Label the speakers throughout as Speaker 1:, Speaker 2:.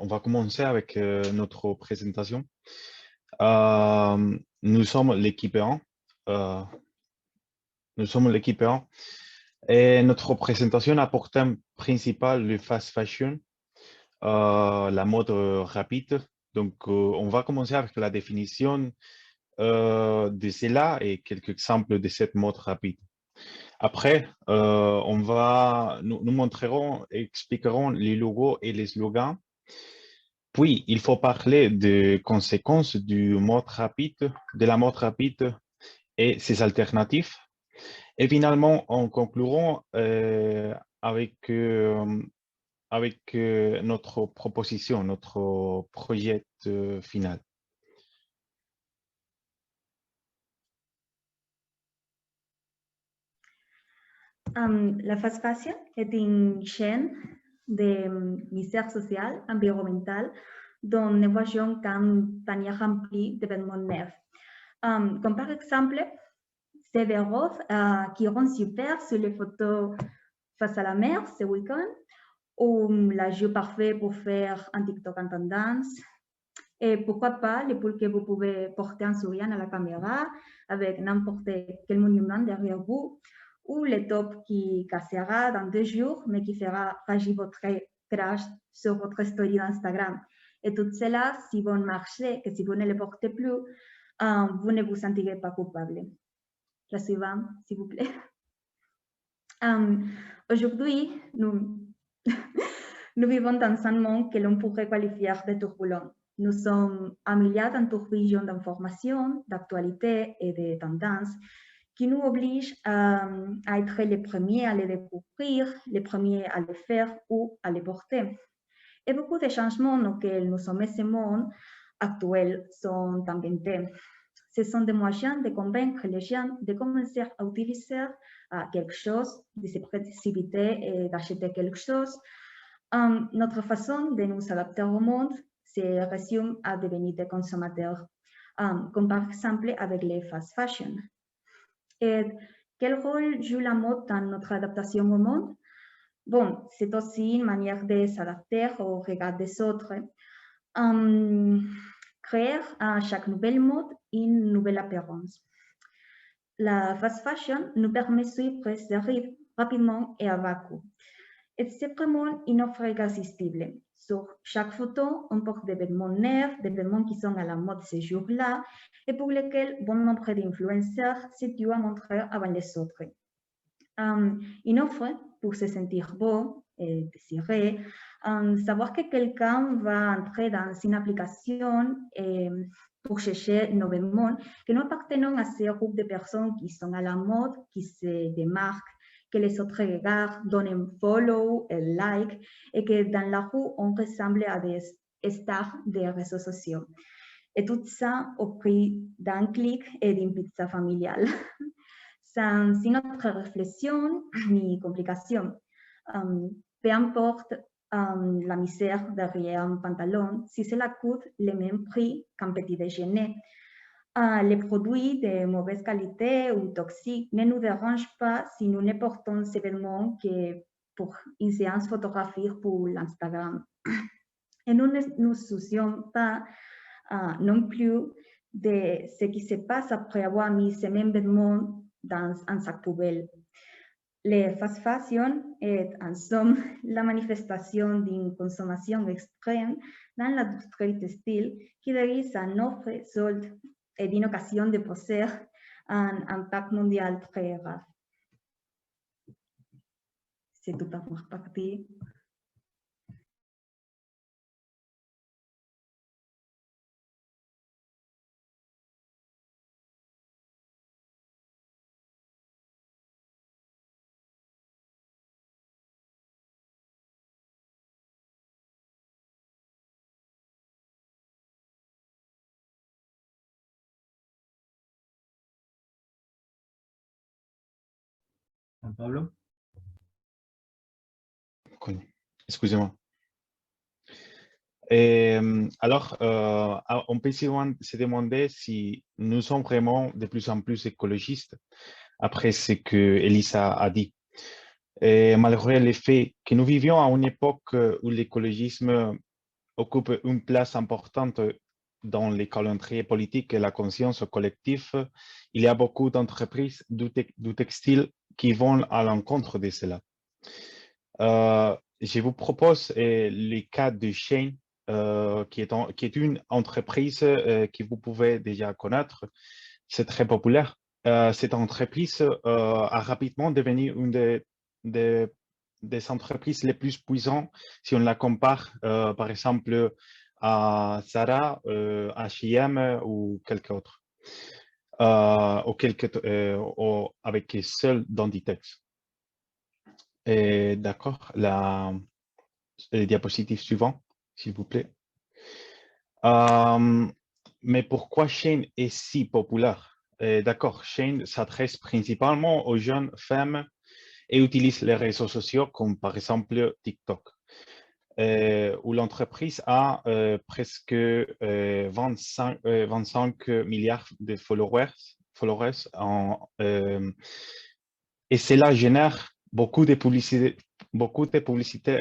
Speaker 1: on va commencer avec notre présentation. Nous sommes l'équipe 1. Nous sommes l'équipe 1. Et notre présentation a pour thème principal le fast fashion, la mode rapide. Donc, on va commencer avec la définition de cela et quelques exemples de cette mode rapide. Après, nous montrerons, expliquerons les logos et les slogans. Puis, il faut parler des conséquences de la mode rapide et ses alternatives. Et finalement, on conclura avec notre proposition, notre projet final.
Speaker 2: La fast fashion est une chaîne de misère sociale, environnementale, dont l'équation can tenir remplie d'événements neufs. Comme par exemple, ces des roses qui rendent super sur les photos face à la mer ce week-end, ou la jeu parfait pour faire un TikTok en tendance. Et pourquoi pas les pulls que vous pouvez porter en souriant à la caméra avec n'importe quel monument derrière vous, ou le top qui cassera dans 2 jours, mais qui fera réagir votre crash sur votre story d'Instagram. Et tout cela, si vous marchez, que si vous ne le portez plus, vous ne vous sentirez pas coupable. La suivante, s'il vous plaît. Aujourd'hui, nous vivons dans un monde que l'on pourrait qualifier de turbulent. Nous sommes un milliard d'un tourbillon d'informations, d'actualités et de tendances qui nous obligent à être les premiers à les découvrir, les premiers à les faire ou à les porter. Et beaucoup de changements auxquels nous sommes ce monde actuel sont inventés. Ce sont des moyens de convaincre les gens de commencer à utiliser quelque chose, de se précipiter et d'acheter quelque chose. Notre façon de nous adapter au monde se résume à devenir des consommateurs, comme par exemple avec les fast fashion. Et quel rôle joue la mode dans notre adaptation au monde? Bon, c'est aussi une manière de s'adapter au regard des autres. Créer à chaque nouvelle mode une nouvelle apparence. La fast fashion nous permet de suivre ces rythmes rapidement et à bas coût. Et c'est vraiment une offre irrésistible. Sur chaque photo, on porte des vêtements neufs, des vêtements qui sont à la mode ce jour-là et pour lesquels bon nombre d'influenceurs se tuent à montrer avant les autres. Une offre pour se sentir beau et désiré, savoir que quelqu'un va entrer dans une application pour chercher nos vêtements, que nous appartenons à ces groupes de personnes qui sont à la mode, qui se démarquent, que les autres regardent, donnent un follow, un like, et que dans la rue, on ressemble à des stars des réseaux sociaux. Et tout ça au prix d'un clic et d'une pizza familiale. Sans une autre réflexion ni complication. Peu importe la misère derrière un pantalon, si cela coûte le même prix qu'un petit déjeuner. Les produits de mauvaise qualité ou toxiques ne nous dérangent pas si nous ne portons ces vêtements que pour une séance photographique pour l'Instagram. Et nous ne nous soucions pas non plus de ce qui se passe après avoir mis ces mêmes vêtements dans un sac poubelle. Les fast fashion est en somme la manifestation d'une consommation extrême dans l'industrie textile qui dérive à une offre solde et d'une occasion de poser un impact mondial très grave. C'est tout pour ma partie.
Speaker 3: Pablo?
Speaker 1: Excusez-moi. Alors, on peut se demander si nous sommes vraiment de plus en plus écologistes après ce que Elisa a dit. Et malgré le fait que nous vivions à une époque où l'écologisme occupe une place importante dans les calendriers politiques et la conscience collective. Il y a beaucoup d'entreprises du textile qui vont à l'encontre de cela. Je vous propose le cas de Shein, qui est une entreprise que vous pouvez déjà connaître. C'est très populaire. Cette entreprise a rapidement devenu une des entreprises les plus puissantes si on la compare, par exemple, à Zara, H&M ou quelque autre, avec seul Inditex. D'accord, la diapositive suivante, s'il vous plaît. Mais pourquoi Shein est si populaire? D'accord, Shein s'adresse principalement aux jeunes femmes et utilise les réseaux sociaux comme par exemple TikTok, où l'entreprise a presque 25 milliards de followers et cela génère beaucoup de publicités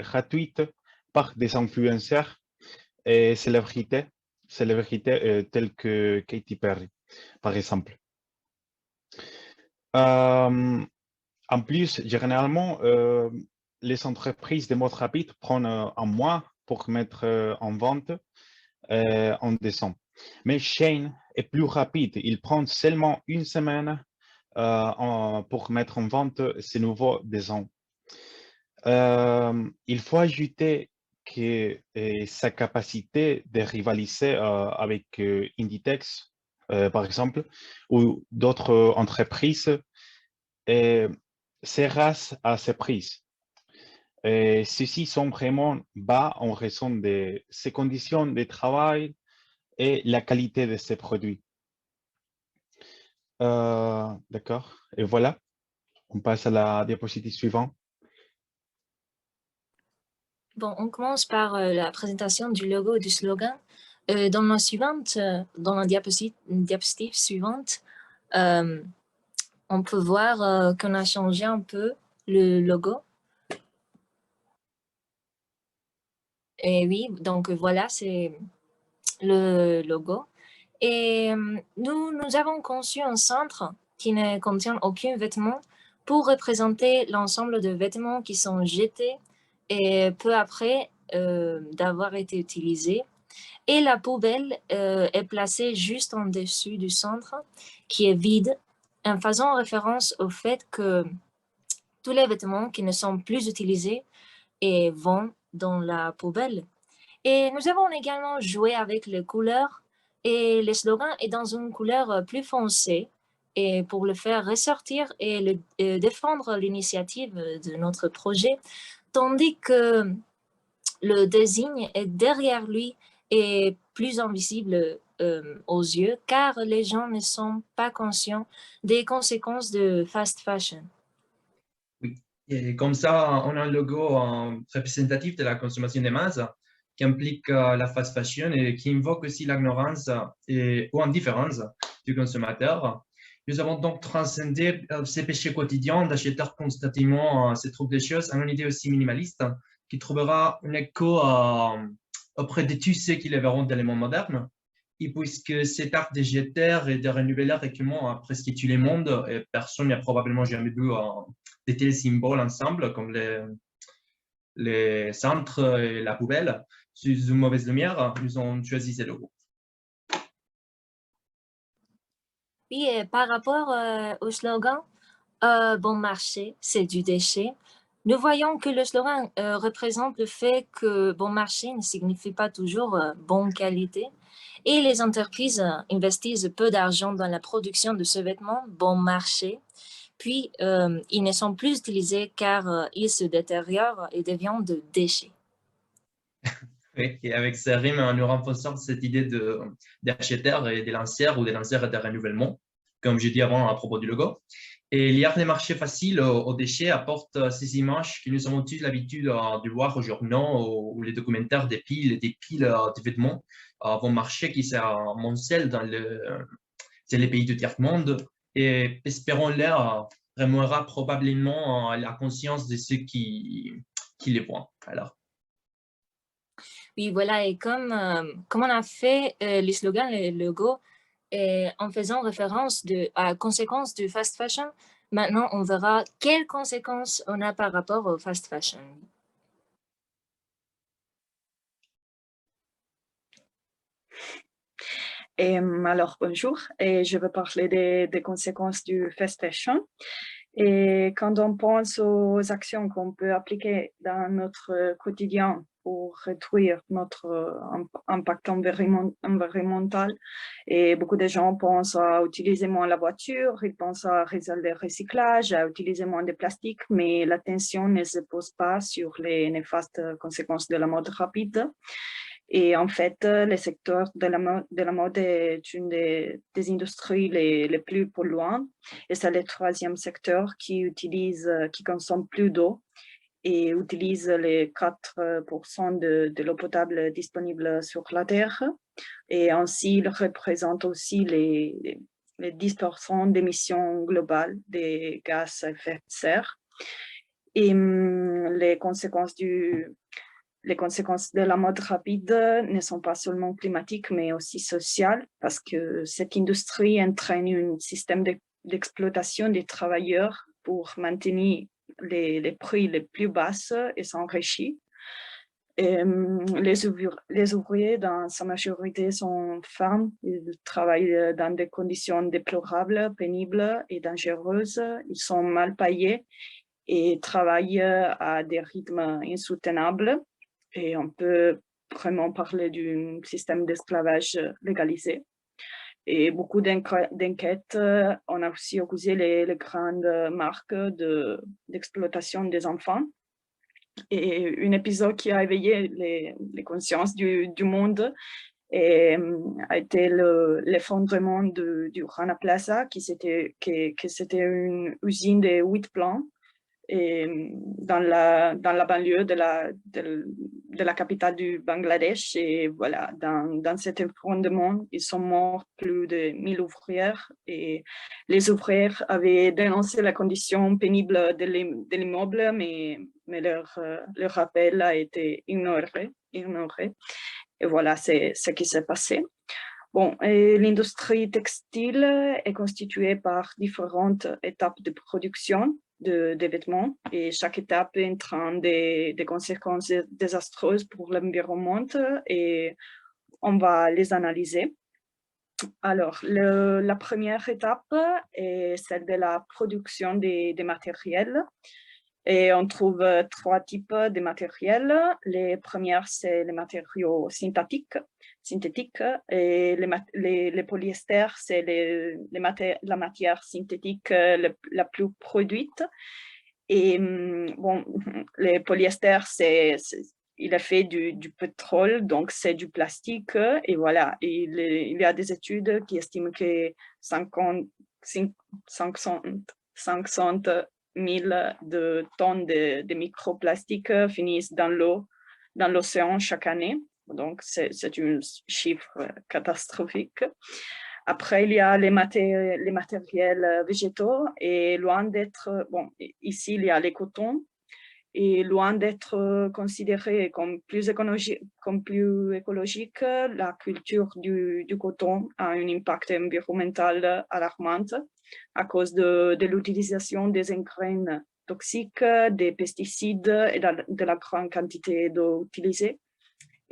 Speaker 1: gratuites par des influenceurs et célébrités telles que Katy Perry, par exemple. En plus, généralement, les entreprises de mode rapide prennent un mois pour mettre en vente en décembre. Mais Shein est plus rapide. Il prend seulement une semaine pour mettre en vente ces nouveaux designs. Il faut ajouter que sa capacité de rivaliser avec Inditex, par exemple, ou d'autres entreprises, c'est grâce à ses prix. Ceux-ci sont vraiment bas en raison de ses conditions de travail et la qualité de ses produits. D'accord. Et voilà, on passe à la diapositive suivante.
Speaker 3: Bon, on commence par la présentation du logo et du slogan. Dans la diapositive suivante, on peut voir qu'on a changé un peu le logo. Et oui, donc voilà, c'est le logo. Et nous avons conçu un centre qui ne contient aucun vêtement pour représenter l'ensemble de vêtements qui sont jetés et peu après d'avoir été utilisés. Et la poubelle est placée juste en dessus du centre qui est vide, en faisant référence au fait que tous les vêtements qui ne sont plus utilisés vont dans la poubelle. Et nous avons également joué avec les couleurs et le slogan est dans une couleur plus foncée et pour le faire ressortir et défendre l'initiative de notre projet, tandis que le design est derrière lui et plus invisible aux yeux car les gens ne sont pas conscients des conséquences de fast fashion.
Speaker 4: Oui, et comme ça, on a un logo représentatif de la consommation des masses qui implique la fast fashion et qui invoque aussi l'ignorance ou indifférence du consommateur. Nous avons donc transcendé ces péchés quotidiens d'acheter constamment ces troupes de choses en une idée aussi minimaliste qui trouvera un écho auprès de tous ceux qui les verront dans le monde moderne. Et puisque cet art de jeter et de renouveler régulièrement presque tous les mondes, et personne n'a probablement jamais vu de tels symboles ensemble comme les centres et la poubelle, sous une mauvaise lumière, nous avons choisi ce logo.
Speaker 3: Oui, et par rapport au slogan bon marché, c'est du déchet, nous voyons que le slogan représente le fait que bon marché ne signifie pas toujours bonne qualité et les entreprises investissent peu d'argent dans la production de ce vêtement bon marché, puis ils ne sont plus utilisés car ils se détériorent et deviennent de déchets.
Speaker 4: Oui, et avec ces rimes, nous renforçons cette idée d'acheteur et de lanceur ou de lanceurs de renouvellement, comme j'ai dit avant à propos du logo. Et l'IA des marchés faciles aux déchets apporte ces images que nous avons tous l'habitude de voir aux journaux ou les documentaires des piles de vêtements vont marcher qui s'amoncellent dans les pays du tiers-monde. Et espérons-le, remuera probablement la conscience de ceux qui les voient. Alors.
Speaker 3: Oui, voilà, et comme on a fait le slogan, le logo, et en faisant référence à conséquences du fast fashion, maintenant on verra quelles conséquences on a par rapport au fast fashion.
Speaker 5: Alors, bonjour, et je vais parler des conséquences du fast fashion. Et quand on pense aux actions qu'on peut appliquer dans notre quotidien pour réduire notre impact environnemental, et beaucoup de gens pensent à utiliser moins la voiture, ils pensent à réaliser le recyclage, à utiliser moins de plastique, mais l'attention ne se pose pas sur les néfastes conséquences de la mode rapide. Et en fait, le secteur de la mode est une des industries les plus polluantes. Et c'est le troisième secteur qui consomme plus d'eau et utilise les 4% de l'eau potable disponible sur la Terre. Et ainsi, il représente aussi les 10% d'émissions globales des gaz à effet de serre. Et les conséquences de la mode rapide ne sont pas seulement climatiques, mais aussi sociales, parce que cette industrie entraîne un système d'exploitation des travailleurs pour maintenir les prix les plus bas et s'enrichit. Les ouvriers, dans sa majorité, sont femmes. Ils travaillent dans des conditions déplorables, pénibles et dangereuses. Ils sont mal payés et travaillent à des rythmes insoutenables. Et on peut vraiment parler d'un système d'esclavage légalisé. Et beaucoup d'enquêtes, on a aussi accusé les grandes marques d'exploitation des enfants. Et un épisode qui a éveillé les consciences du monde a été l'effondrement du Rana Plaza, qui c'était une usine de 8 plans et dans la banlieue de la capitale du Bangladesh. Et voilà, dans cet effondrement, ils sont morts plus de 1000 ouvrières et les ouvrières avaient dénoncé la condition pénible de l'immeuble, mais leur appel a été ignoré. Et voilà, c'est ce qui s'est passé. Bon, l'industrie textile est constituée par différentes étapes de production des vêtements et chaque étape entraîne des conséquences désastreuses pour l'environnement et on va les analyser. Alors, la première étape est celle de la production des matériels. Et on trouve 3 types de matériels. Les premières, c'est les matériaux synthétiques. Et les polyesters, c'est la matière synthétique la plus produite. Et bon, les polyesters, il est fait du pétrole, donc c'est du plastique. Et voilà, il y a des études qui estiment que 500 000 de tonnes de microplastiques finissent dans l'océan chaque année. Donc, c'est un chiffre catastrophique. Après, il y a les matériels végétaux et loin d'être, bon, ici, il y a les cotons et loin d'être considéré comme plus écologique, la culture du coton a un impact environnemental alarmant à cause de l'utilisation des engrais toxiques, des pesticides et de la grande quantité d'eau utilisée.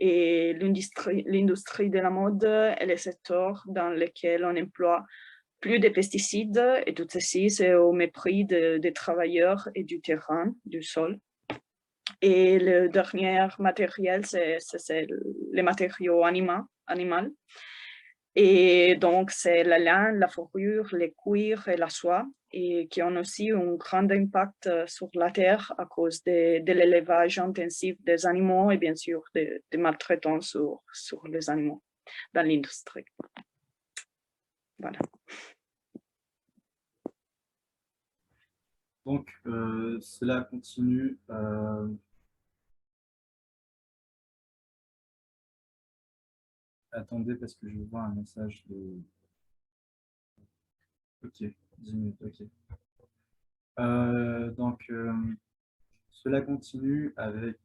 Speaker 5: Et l'industrie de la mode est le secteur dans lequel on emploie plus de pesticides et tout ceci, c'est au mépris des travailleurs et du terrain, du sol. Et le dernier matériel, c'est les matériaux animaux. Et donc, c'est la laine, la fourrure, les cuirs et la soie, et qui ont aussi un grand impact sur la terre à cause de l'élevage intensif des animaux et bien sûr des maltraitances sur les animaux dans l'industrie. Voilà.
Speaker 6: Donc, cela continue. Attendez, parce que je vois un message de... Ok, 10 minutes, ok. Donc, Cela continue avec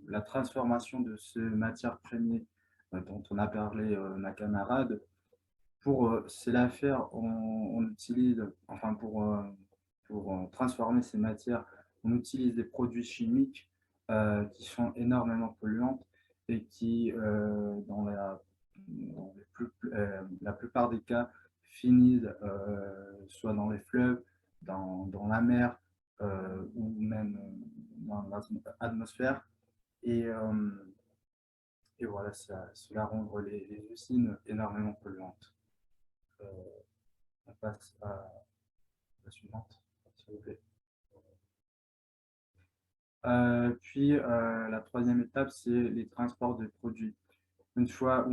Speaker 6: la transformation de ces matières premières dont on a parlé ma camarade. Pour cela faire, on utilise, enfin pour transformer ces matières, on utilise des produits chimiques qui sont énormément polluants et qui, la plupart des cas, finissent soit dans les fleuves, dans la mer ou même dans l'atmosphère. Et, et voilà, cela rend les usines énormément polluantes. On passe à la suivante, s'il vous plaît. Puis la troisième étape, c'est les transports de produits. Une fois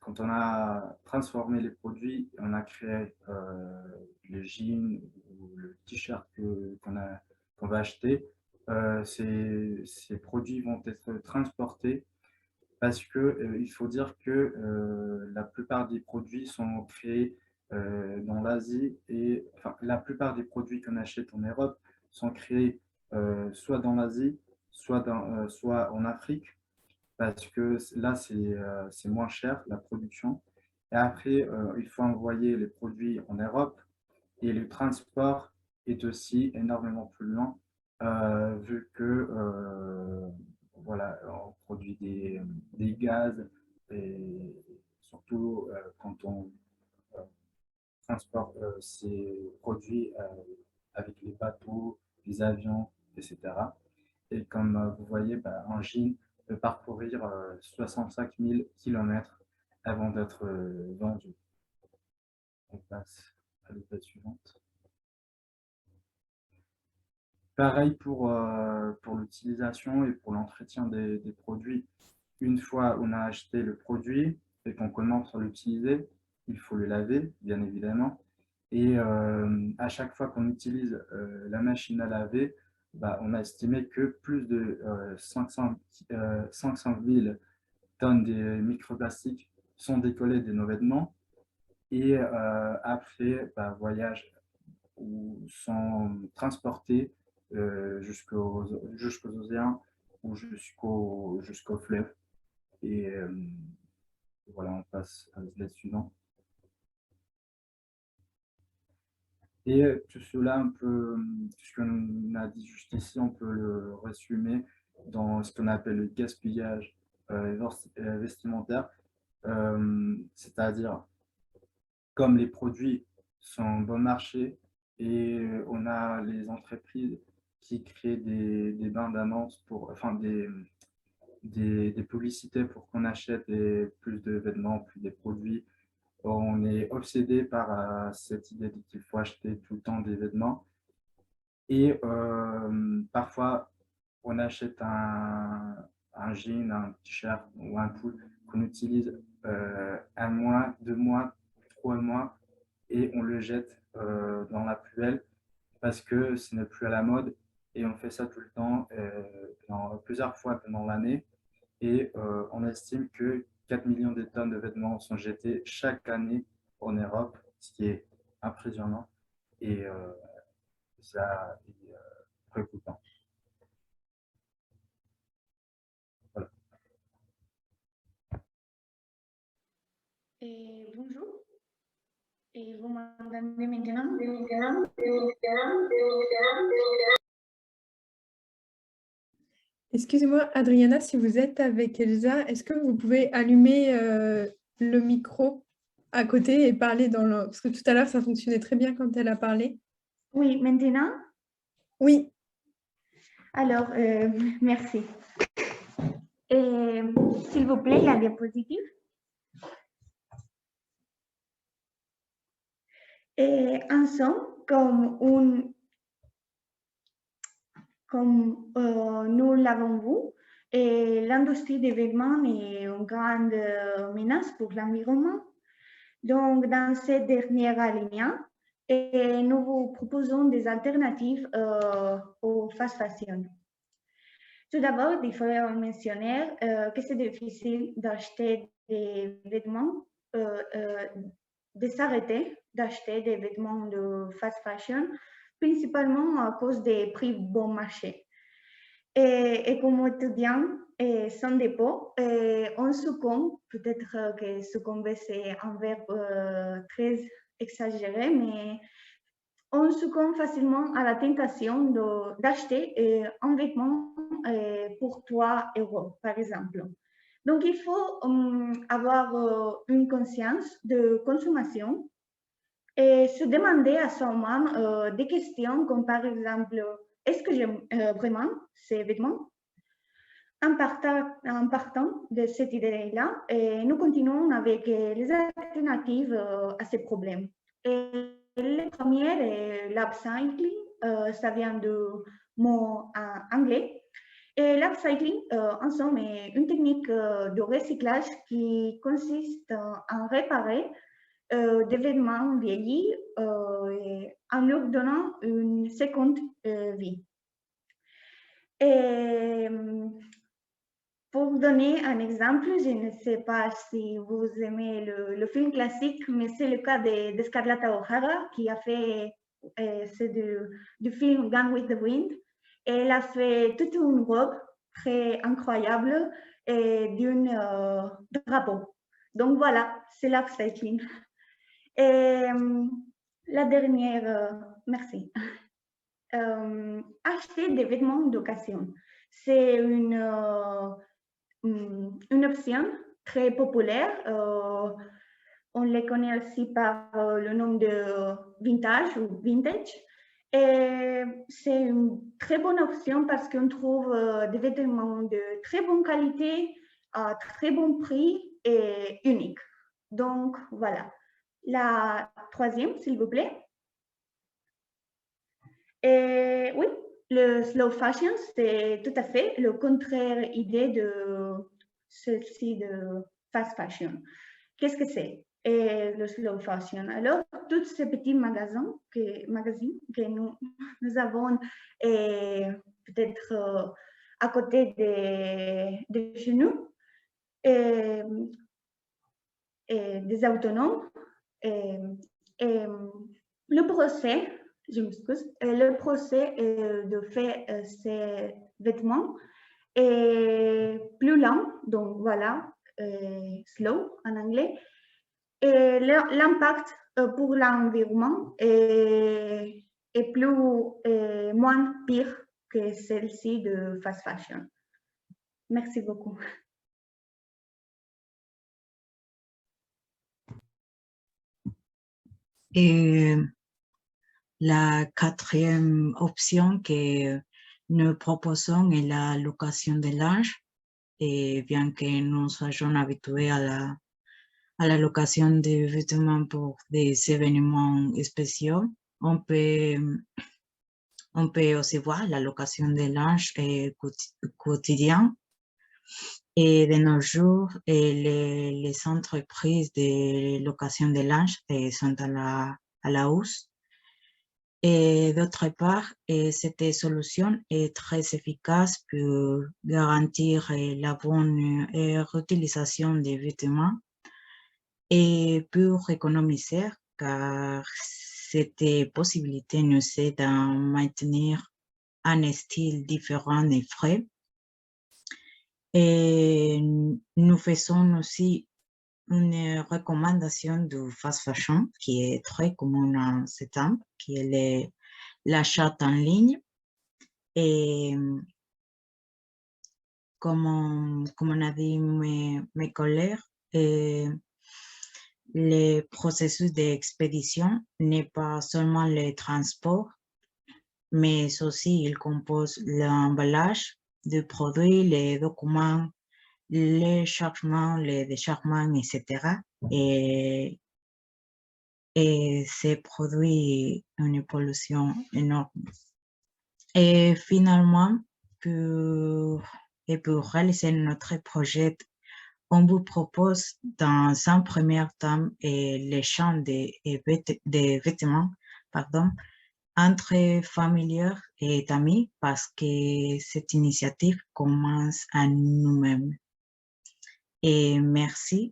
Speaker 6: quand on a transformé les produits, on a créé le jean ou le t-shirt qu'on va acheter, ces produits vont être transportés parce que il faut dire que la plupart des produits sont créés dans l'Asie et enfin, la plupart des produits qu'on achète en Europe sont créés soit dans l'Asie, soit en Afrique, parce que là, c'est moins cher, la production. Et après, il faut envoyer les produits en Europe et le transport est aussi énormément plus lent, vu que voilà, on produit des gaz et surtout quand on transporte ces produits avec les bateaux, les avions, etc. Et comme vous voyez, un jean peut parcourir 65 000 km avant d'être vendu. On passe à l'étape suivante. Pareil pour l'utilisation et pour l'entretien des produits. Une fois on a acheté le produit et qu'on commence à l'utiliser, il faut le laver, bien évidemment. Et à chaque fois qu'on utilise la machine à laver, on a estimé que plus de 500 000 tonnes de microplastiques sont décollées de nos vêtements et après voyage ou sont transportés jusqu'aux océans ou jusqu'au fleuve. Et voilà, on passe à la slide suivante. Et tout cela, ce qu'on a dit juste ici, on peut le résumer dans ce qu'on appelle le gaspillage vestimentaire, c'est-à-dire comme les produits sont bon marché et on a les entreprises qui créent des bandes annonces enfin des publicités pour qu'on achète plus de vêtements, plus des produits. On est obsédé par cette idée qu'il faut acheter tout le temps des vêtements. Et parfois, on achète un jean, un t-shirt ou un pull qu'on utilise un mois, 2 mois, 3 mois et on le jette dans la poubelle parce que ce n'est plus à la mode et on fait ça tout le temps, plusieurs fois pendant l'année. Et on estime que 4 millions de tonnes de vêtements sont jetés chaque année en Europe, ce qui est impressionnant et ça est préoccupant. Voilà.
Speaker 2: Bonjour. Et vous m'entendez maintenant?
Speaker 7: Excusez-moi, Adriana, si vous êtes avec Elsa, est-ce que vous pouvez allumer le micro à côté et parler Parce que tout à l'heure, ça fonctionnait très bien quand elle a parlé.
Speaker 2: Oui, maintenant?
Speaker 7: Oui.
Speaker 2: Alors, merci. S'il vous plaît, la diapositive. En somme, comme nous l'avons vu, l'industrie des vêtements est une grande menace pour l'environnement. Donc, dans cette dernière alinéa, nous vous proposons des alternatives au fast fashion. Tout d'abord, il faut mentionner que c'est difficile d'acheter des vêtements, de s'arrêter d'acheter des vêtements de fast fashion principalement à cause des prix bon marché. Et comme étudiant sans dépôt, on succombe, peut-être que succomber c'est un verbe très exagéré, mais on succombe facilement à la tentation d'acheter un vêtement pour 3 € par exemple. Donc il faut avoir une conscience de consommation et se demander à soi-même des questions comme par exemple, est-ce que j'aime vraiment ces vêtements? En partant de cette idée-là, nous continuons avec les alternatives à ces problèmes. Et le premier est l'upcycling, ça vient du mot anglais. Et l'upcycling, en somme, est une technique de recyclage qui consiste en réparer des vêtements vieillis en leur donnant une seconde vie. Et pour donner un exemple, je ne sais pas si vous aimez le film classique, mais c'est le cas de Scarlett O'Hara qui a fait du film Gone with the Wind. Et elle a fait toute une robe très incroyable d'un drapeau. Donc voilà, c'est l'upcycling. Et la dernière, merci. Acheter des vêtements d'occasion. C'est une option très populaire. On les connaît aussi par le nom de vintage ou vintage. Et c'est une très bonne option parce qu'on trouve des vêtements de très bonne qualité, à très bon prix et unique. Donc voilà. La troisième, s'il vous plaît. Et oui, le slow fashion, c'est tout à fait le contraire idée de ceci de fast fashion. Qu'est-ce que c'est le slow fashion? Alors, tous ces petits magasins que nous avons peut-être à côté de chez nous, et des autonomes, le procès, je m'excuse, le procès de faire ces vêtements est plus lent, donc voilà, slow en anglais, et l'impact pour l'environnement est moins pire que celle-ci de fast fashion. Merci beaucoup.
Speaker 8: Et la quatrième option que nous proposons est la location de linge. Et bien que nous soyons habitués à la location de vêtements pour des événements spéciaux, on peut aussi voir la location de linge quotidien. Et de nos jours, les entreprises de location de linge sont à la hausse. Et d'autre part, cette solution est très efficace pour garantir la bonne réutilisation des vêtements et pour économiser, car cette possibilité nous aide à maintenir un style différent et frais. Et nous faisons aussi une recommandation du fast fashion qui est très commune en ce temps, qui est l'achat en ligne. Et comme on a dit mes collègues, le processus d'expédition n'est pas seulement le transport, mais aussi il compose l'emballage du produit, les documents, les chargements, les déchargements, etc. Et ça produit une pollution énorme. Et finalement, pour réaliser notre projet, on vous propose dans un premier temps l'échange des vêtements entre familiers et amis parce que cette initiative commence à nous-mêmes. Et merci